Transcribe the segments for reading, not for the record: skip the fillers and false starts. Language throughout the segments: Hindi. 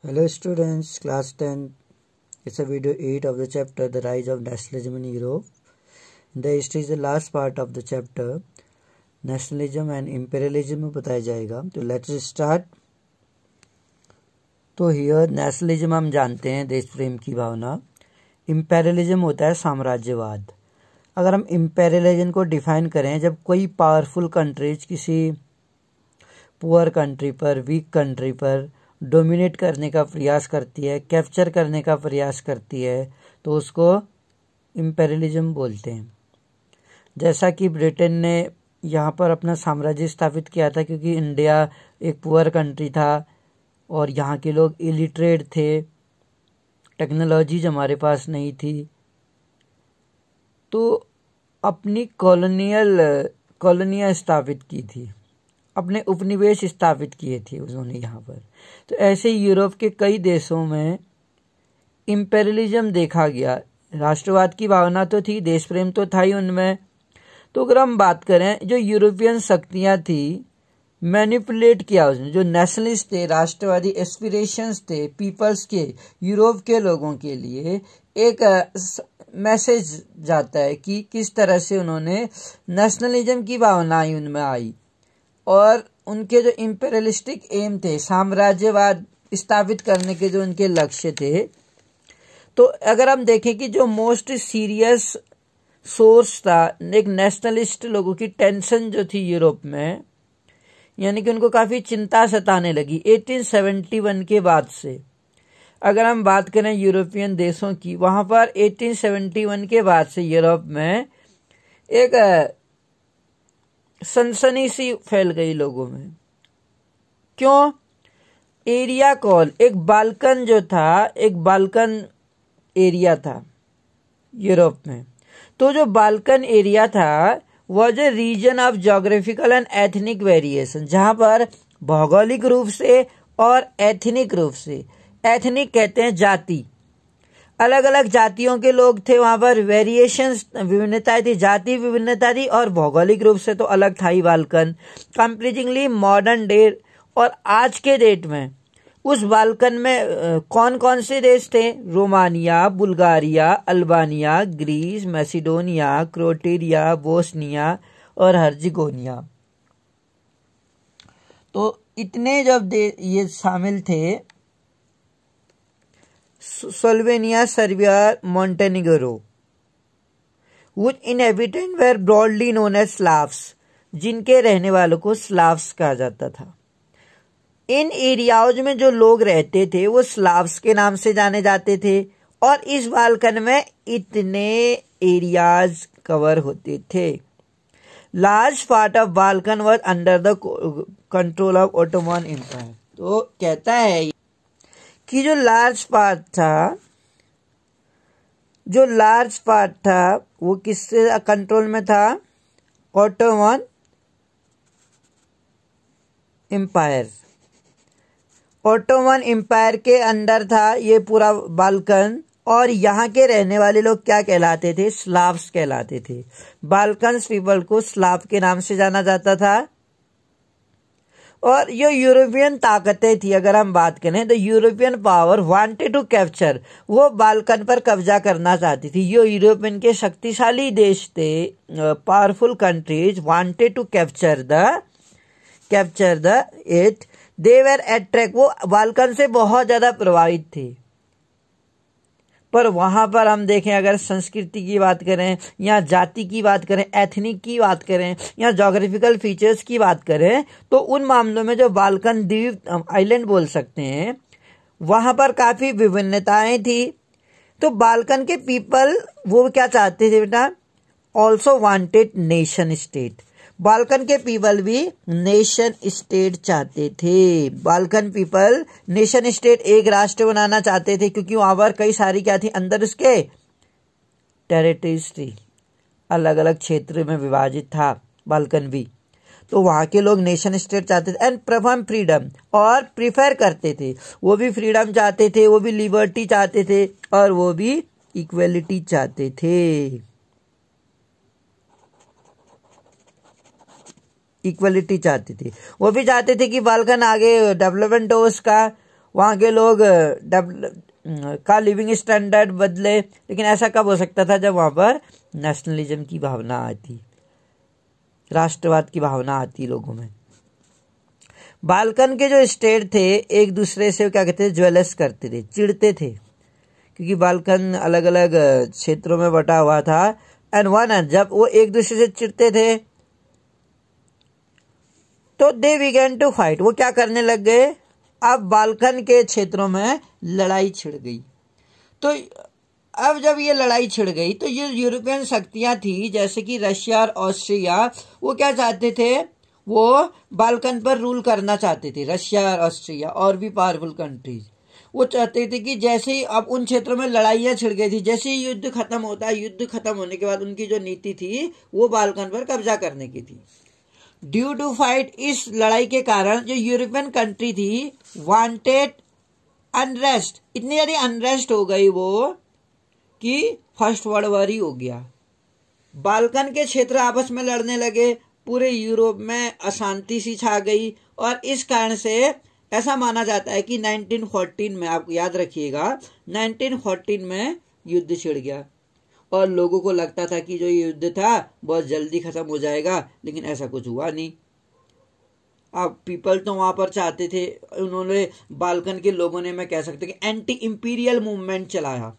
Hello students, class 10. It's a video 8 of the chapter The Rise of Nationalism in Europe. The history is the last part of the chapter. Nationalism and imperialism में बताया जाएगा. तो let's start. तो here nationalism हम जानते हैं देश प्रेम की भावना. imperialism होता है साम्राज्यवाद. अगर हम imperialism को डिफाइन करें, जब कोई पावरफुल कंट्रीज किसी पुअर कंट्री पर, वीक कंट्री पर डोमिनेट करने का प्रयास करती है, कैप्चर करने का प्रयास करती है, तो उसको इम्पेरियलिज्म बोलते हैं. जैसा कि ब्रिटेन ने यहाँ पर अपना साम्राज्य स्थापित किया था, क्योंकि इंडिया एक पुअर कंट्री था और यहाँ के लोग इलिटरेट थे, टेक्नोलॉजीज हमारे पास नहीं थी, तो अपनी कॉलोनियाँ स्थापित की थी, अपने उपनिवेश स्थापित किए थे उन्होंने यहाँ पर. तो ऐसे यूरोप के कई देशों में इम्पेरियलिज्म देखा गया. राष्ट्रवाद की भावना तो थी, देश प्रेम तो था ही उनमें. तो अगर हम बात करें, जो यूरोपियन शक्तियाँ थी, मैनिपुलेट किया उसने. जो नेशनलिस्ट थे, राष्ट्रवादी एस्पिरेशंस थे पीपल्स के, यूरोप के लोगों के लिए एक मैसेज जाता है कि किस तरह से उन्होंने नेशनलिज्म की भावना उनमें आई और उनके जो इम्पेरियलिस्टिक एम थे, साम्राज्यवाद स्थापित करने के जो उनके लक्ष्य थे. तो अगर हम देखें कि जो मोस्ट सीरियस सोर्स था एक नेशनलिस्ट लोगों की टेंशन जो थी यूरोप में, यानी कि उनको काफ़ी चिंता सताने लगी 1871 के बाद से. अगर हम बात करें यूरोपियन देशों की, वहाँ पर 1871 के बाद से यूरोप में एक सनसनी सी फैल गई लोगों में. क्यों? एरिया कॉल, एक बाल्कन जो था, एक बाल्कन एरिया था यूरोप में. तो जो बाल्कन एरिया था was a region of geographical and ethnic variation, जहां पर भौगोलिक रूप से और एथनिक रूप से, एथनिक कहते हैं जाति, अलग अलग जातियों के लोग थे वहां पर, वेरिएशंस विभिन्नताएं थी, जाति विभिन्नता थी, और भौगोलिक रूप से तो अलग था ही बाल्कन. कंपेरेटिवली मॉडर्न डे और आज के डेट में उस बाल्कन में कौन कौन से देश थे? Romania, Bulgaria, Albania, Greece, Macedonia, Croatia, Bosnia और हर्जिगोनिया. तो इतने जब ये शामिल थे, Slovenia, Serbia, Montenegro, which inhabitants were broadly known as Slavs, जिनके रहने वालों को स्लाव्स कहा जाता था. इन एरियाज में जो लोग रहते थे वो स्लाव्स के नाम से जाने जाते थे, और इस बाल्कन में इतने एरियाज कवर होते थे. Large part of Balkan was under the control of Ottoman Empire. तो कहता है कि जो लार्ज पार्ट था वो किससे कंट्रोल में था? Ottoman Empire. ऑटोमन एम्पायर के अंडर था ये पूरा बाल्कन, और यहाँ के रहने वाले लोग क्या कहलाते थे? स्लाव्स कहलाते थे. बाल्कन्स पीपल को स्लाव के नाम से जाना जाता था. और ये यूरोपियन ताकतें थी, अगर हम बात करें तो European power wanted to capture, वो बाल्कन पर कब्जा करना चाहती थी. ये यूरोपियन के शक्तिशाली देश थे, powerful countries wanted to capture the it. They were attract, वो बाल्कन से बहुत ज्यादा प्रभावित थे. पर वहां पर हम देखें, अगर संस्कृति की बात करें या जाति की बात करें, एथनिक की बात करें या ज्योग्राफिकल फीचर्स की बात करें, तो उन मामलों में जो बाल्कन द्वीप, आइलैंड बोल सकते हैं, वहां पर काफी विभिन्नताएं थी. तो बाल्कन के पीपल वो क्या चाहते थे बेटा? Also wanted nation state. Balkan के पीपल भी नेशन स्टेट चाहते थे. बाल्कन पीपल नेशन स्टेट, एक राष्ट्र बनाना चाहते थे, क्योंकि वहां पर कई सारी क्या थी अंदर उसके टेरिटरीज थी, अलग अलग क्षेत्र में विभाजित था बाल्कन भी. तो वहां के लोग नेशन स्टेट चाहते थे एंड प्रेफर फ्रीडम, और प्रीफर करते थे, वो भी फ्रीडम चाहते थे, वो भी लिबर्टी चाहते थे, और वो भी इक्वेलिटी चाहते थे. इक्वलिटी चाहते थे. वो भी चाहते थे कि बाल्कन आगे डेवलपमेंट हो उसका, वहाँ के लोग का लिविंग स्टैंडर्ड बदले। लेकिन ऐसा कब हो सकता था? जब वहाँ पर नेशनलिज्म की भावना आती, राष्ट्रवाद की भावना आती लोगों में। बाल्कन के जो स्टेट थे एक दूसरे से क्या कहते थे, ज्वेलस करते थे, चिढ़ते थे, क्योंकि बाल्कन अलग अलग क्षेत्रों में बटा हुआ था। एंड वन, जब वो एक दूसरे से चिढ़ते थे तो दे बिगेन टू फाइट, वो क्या करने लग गए, अब बाल्कन के क्षेत्रों में लड़ाई छिड़ गई। तो अब जब ये लड़ाई छिड़ गई तो ये यूरोपियन शक्तियां थी जैसे कि रशिया और ऑस्ट्रिया, वो क्या चाहते थे, वो बाल्कन पर रूल करना चाहते थे। रशिया और ऑस्ट्रिया और भी पावरफुल कंट्रीज, वो चाहते थे कि जैसे ही अब उन क्षेत्रों में लड़ाइयां छिड़ गई थी, जैसे ही युद्ध खत्म होता है, युद्ध खत्म होने के बाद उनकी जो नीति थी वो बाल्कन पर कब्जा करने की थी। ड्यू टू फाइट, इस लड़ाई के कारण जो यूरोपियन कंट्री थी वांटेड अनरेस्ट, इतनी ज्यादा अनरेस्ट हो गई वो कि फर्स्ट वर्ल्ड वॉर ही हो गया। बाल्कन के क्षेत्र आपस में लड़ने लगे, पूरे यूरोप में अशांति सी छा गई। और इस कारण से ऐसा माना जाता है कि 1914 में, आप याद रखिएगा, 1914 में युद्ध छिड़ गया और लोगों को लगता था कि जो युद्ध था बहुत जल्दी खत्म हो जाएगा, लेकिन ऐसा कुछ हुआ नहीं। अब पीपल तो वहां पर चाहते थे, उन्होंने बाल्कन के लोगों ने, मैं कह सकता कि एंटी इंपीरियल मूवमेंट चलाया।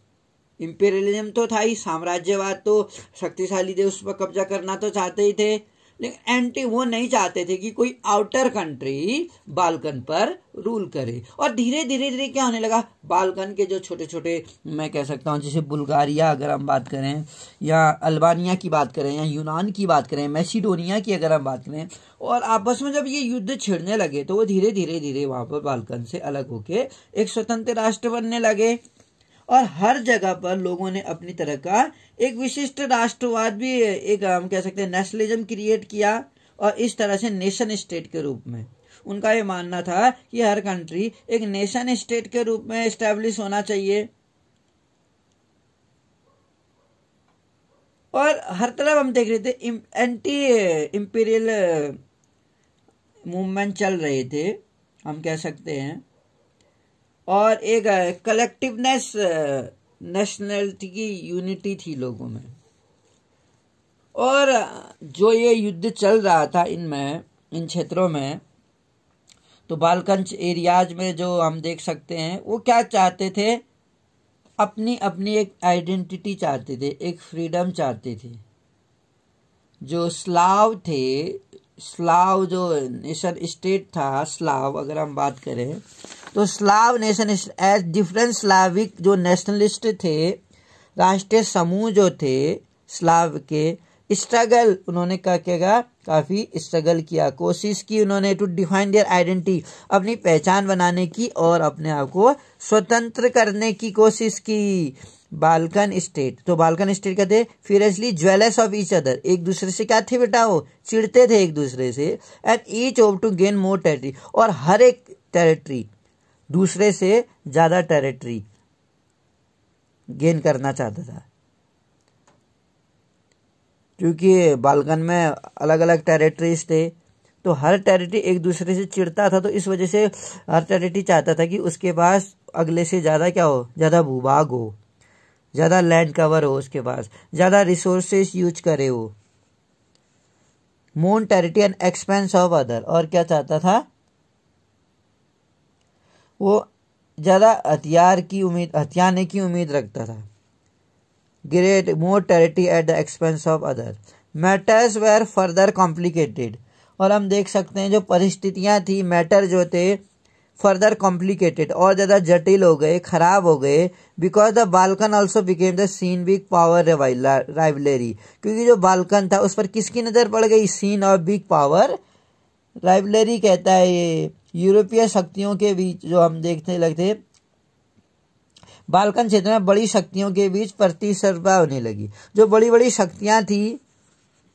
इंपीरियलिज्म तो था ही, साम्राज्यवाद तो शक्तिशाली देश पर कब्जा करना तो चाहते ही थे, लेकिन एंटी वो नहीं चाहते थे कि कोई आउटर कंट्री बाल्कन पर रूल करे। और धीरे धीरे धीरे क्या होने लगा, बाल्कन के जो छोटे छोटे, मैं कह सकता हूँ जैसे बुल्गारिया अगर हम बात करें, या अल्बानिया की बात करें, या यूनान की बात करें, मैसिडोनिया की अगर हम बात करें, और आपस में जब ये युद्ध छिड़ने लगे तो वो धीरे धीरे धीरे वहां पर बाल्कन से अलग होके एक स्वतंत्र राष्ट्र बनने लगे। और हर जगह पर लोगों ने अपनी तरह का एक विशिष्ट राष्ट्रवाद भी, एक हम कह सकते हैं नेशनलिज्म क्रिएट किया। और इस तरह से नेशन स्टेट के रूप में उनका ये मानना था कि हर कंट्री एक नेशन स्टेट के रूप में एस्टेब्लिश होना चाहिए। और हर तरफ हम देख रहे थे एंटी इंपीरियल मूवमेंट चल रहे थे, हम कह सकते हैं। और एक कलेक्टिवनेस, नेशनलिटी की यूनिटी थी लोगों में। और जो ये युद्ध चल रहा था इनमें, इन क्षेत्रों में, तो बाल्कन एरियाज में जो हम देख सकते हैं, वो क्या चाहते थे, अपनी अपनी एक आइडेंटिटी चाहते थे, एक फ्रीडम चाहते थे। जो स्लाव थे, स्लाव जो नेशन स्टेट था, स्लाव अगर हम बात करें तो Slav nation as different Slavic जो नेशनलिस्ट थे, राष्ट्रीय समूह जो थे स्लाव के, स्ट्रगल उन्होंने क्या किया, काफी स्ट्रगल किया, कोशिश की उन्होंने टू डिफाइन देयर आइडेंटिटी, अपनी पहचान बनाने की और अपने आप को स्वतंत्र करने की कोशिश की। बाल्कन स्टेट, तो बाल्कन स्टेट क्या थे, furiously jealous of each other, एक दूसरे से क्या थे बेटा, वो चिढ़ते थे एक दूसरे से। And each hope to gain more territory, और हर एक टेरिटरी दूसरे से ज्यादा टेरिटरी गेन करना चाहता था, क्योंकि बाल्कन में अलग अलग टेरिटरीज थे, तो हर टेरिटरी एक दूसरे से चिढ़ता था। तो इस वजह से हर टेरिटरी चाहता था कि उसके पास अगले से ज्यादा क्या हो, ज्यादा भूभाग हो, ज्यादा लैंड कवर हो, उसके पास ज्यादा रिसोर्सेस यूज करे हो, more territory and expense of other. और क्या चाहता था वो, ज्यादा हथियाने की उम्मीद रखता था। Great more territory at the expense of other, matters were further complicated. और हम देख सकते हैं जो परिस्थितियां थी, मैटर जो थे फर्दर कॉम्प्लिकेटेड, और ज्यादा जटिल हो गए, खराब हो गए, because the Balkan also became the scene big power rivalry, क्योंकि जो बाल्कन था उस पर किसकी नजर पड़ गई, scene of big power rivalry कहता है ये, यूरोपीय शक्तियों के बीच जो हम देखने लगते, बाल्कन क्षेत्र में बड़ी शक्तियों के बीच प्रतिस्पर्धा होने लगी। जो बड़ी बड़ी शक्तियां थी,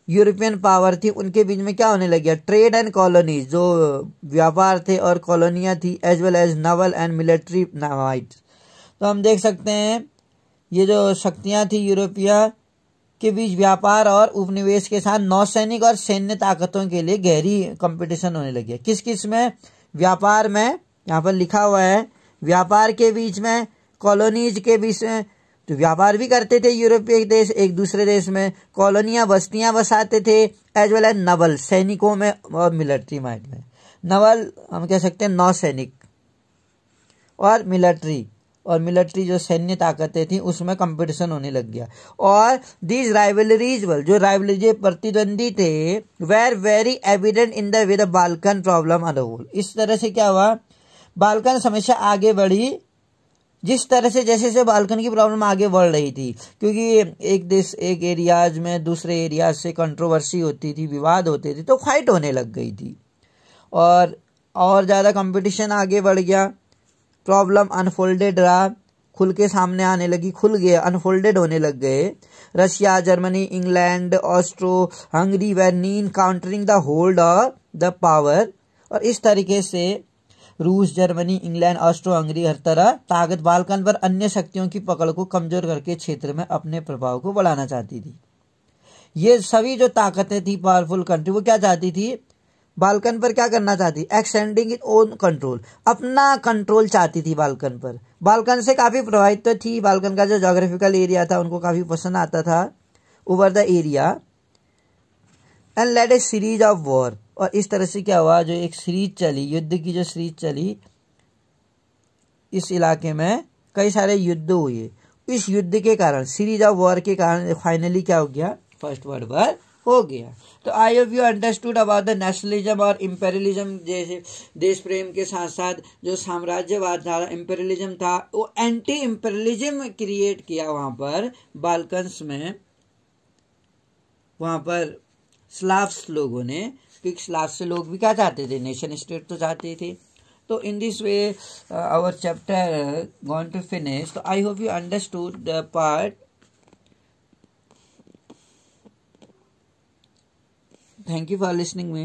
यूरोपियन पावर थी, उनके बीच में क्या होने लगा, ट्रेड एंड कॉलोनीज, जो व्यापार थे और कॉलोनियां थी, as well as naval and military might. तो हम देख सकते हैं ये जो शक्तियां थी यूरोपीय के बीच व्यापार और उपनिवेश के साथ नौसैनिक और सैन्य ताकतों के लिए गहरी कंपटीशन होने लगी। किस किस में, व्यापार में, यहाँ पर लिखा हुआ है व्यापार के बीच में, कॉलोनीज के बीच में, तो व्यापार भी करते थे यूरोपीय देश एक दूसरे देश में, कॉलोनियां बस्तियां बसाते थे, एज वेल एज नवल सैनिकों में और मिलिट्री माइंड में। नवल हम कह सकते हैं नौसैनिक, और मिलिट्री जो सैन्य ताकतें थी उसमें कंपटीशन होने लग गया। और दीज राइवलरीज जो प्रतिद्वंदी थे were very evident in the way the Balkan problem unfold. इस तरह से क्या हुआ, बाल्कन समस्या आगे बढ़ी जिस तरह से जैसे बाल्कन की प्रॉब्लम आगे बढ़ रही थी, क्योंकि एक देश एक एरियाज में दूसरे एरियाज से कंट्रोवर्सी होती थी, विवाद होते थे, तो फाइट होने लग गई थी और ज़्यादा कंपटीशन आगे बढ़ गया। प्रॉब्लम अनफोल्डेड रहा, खुल के सामने आने लगी, खुल गए, अनफोल्डेड होने लग गए। Russia, Germany, England, Austro Hungary were नीन countering the hold of the power. और इस तरीके से रूस, जर्मनी, इंग्लैंड, ऑस्ट्रो हंगरी हर तरह ताकत बाल्कन पर अन्य शक्तियों की पकड़ को कमजोर करके क्षेत्र में अपने प्रभाव को बढ़ाना चाहती थी। ये सभी जो ताकतें थी पावरफुल कंट्री, वो क्या चाहती थी, बाल्कन पर क्या करना चाहती, एक्सटेंडिंग इट ओन कंट्रोल, अपना कंट्रोल चाहती थी बाल्कन पर। बाल्कन से काफी प्रभावित तो थी, बाल्कन का जो जोग्राफिकल एरिया था उनको काफी पसंद आता था over the area, and led a series of war. और इस तरह से क्या हुआ, जो एक सीरीज चली, युद्ध की जो सीरीज चली, इस इलाके में कई सारे युद्ध हुए। इस युद्ध के कारण, सीरीज ऑफ वॉर के कारण फाइनली क्या हो गया, फर्स्ट वर्ल्ड वॉर हो गया। तो I hope you understood about the nationalism और इम्पेरियलिज्म। जैसे देश प्रेम के साथ साथ जो साम्राज्यवाद था, इम्पेरियलिज्म था, वो एंटी इम्पेरियलिज्म क्रिएट किया वहां पर बाल्कन्स में, वहां पर स्लाव्स लोगों ने, क्योंकि स्लाव से लोग भी क्या चाहते थे, नेशन स्टेट तो चाहते थे। तो in this way our chapter going to finish. तो I hope you understood the part. Thank you for listening me.